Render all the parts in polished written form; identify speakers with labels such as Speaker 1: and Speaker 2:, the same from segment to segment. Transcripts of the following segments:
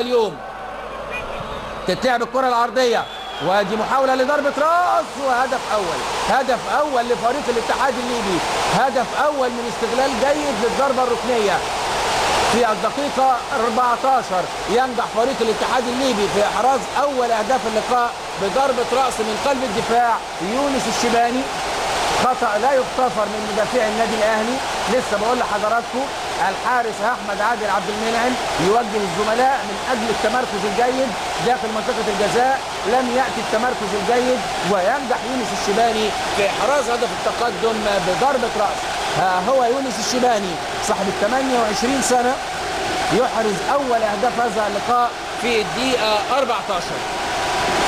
Speaker 1: اليوم تتلعب الكرة العرضية، وادي محاولة لضربة راس وهدف أول لفريق الاتحاد الليبي. هدف أول من استغلال جيد للضربة الركنية في الدقيقة 14. ينجح فريق الاتحاد الليبي في إحراز أول أهداف اللقاء بضربة رأس من قلب الدفاع يونس الشباني. خطأ لا يغتفر من مدافع النادي الأهلي. لسه بقول لحضراتكم الحارس أحمد عادل عبد المنعم يوجه الزملاء من أجل التمركز الجيد داخل منطقة الجزاء. لم يأتي التمركز الجيد وينجح يونس الشباني في إحراز هدف التقدم بضربة رأس. ها هو يونس الشباني صاحب 28 سنة يحرز أول أهداف هذا اللقاء في الدقيقة 14.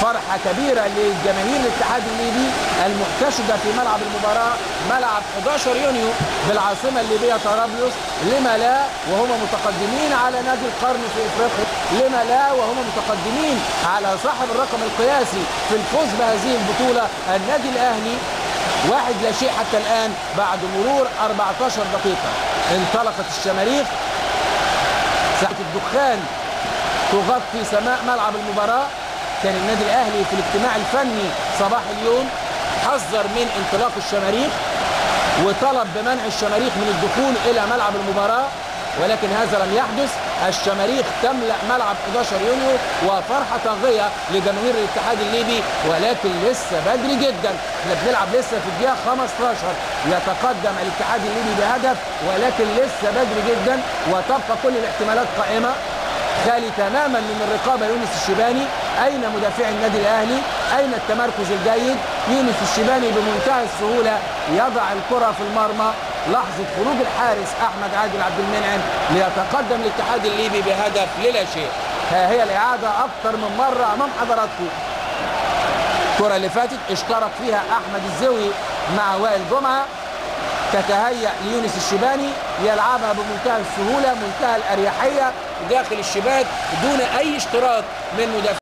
Speaker 1: فرحة كبيرة لجماهير الاتحاد الليبي المحتشدة في ملعب المباراة، ملعب 11 يونيو بالعاصمة الليبية طرابلس. لما لا وهم متقدمين على نادي القرن في افريقيا، لما لا وهم متقدمين على صاحب الرقم القياسي في الفوز بهذه البطولة النادي الأهلي. 1-0 حتى الآن بعد مرور 14 دقيقة. انطلقت الشماريخ، ساعة الدخان تغطي سماء ملعب المباراة. كان النادي الأهلي في الاجتماع الفني صباح اليوم حذر من انطلاق الشماريخ وطلب بمنع الشماريخ من الدخول إلى ملعب المباراة، ولكن هذا لم يحدث. الشماريخ تملأ ملعب 11 يونيو وفرحة طاغية لجماهير الاتحاد الليبي، ولكن لسه بدري جدا. احنا بنلعب لسه في الدقيقة 15. يتقدم الاتحاد الليبي بهدف ولكن لسه بدري جدا وتبقى كل الاحتمالات قائمة. خالي تماما من الرقابة يونس الشباني. أين مدافع النادي الأهلي؟ أين التمركز الجيد؟ يونس الشباني بمنتهى السهولة يضع الكرة في المرمى. لحظة خروج الحارس أحمد عادل عبد المنعم ليتقدم الاتحاد الليبي بهدف للا شيء. ها هي الإعادة أكثر من مرة أمام حضراتكم. الكرة اللي فاتت اشترك فيها أحمد الزوي مع وائل جمعة. تتهيأ ليونس الشباني يلعبها بمنتهى السهولة، منتهى الأريحية داخل الشباك دون أي اشتراك من مدافع.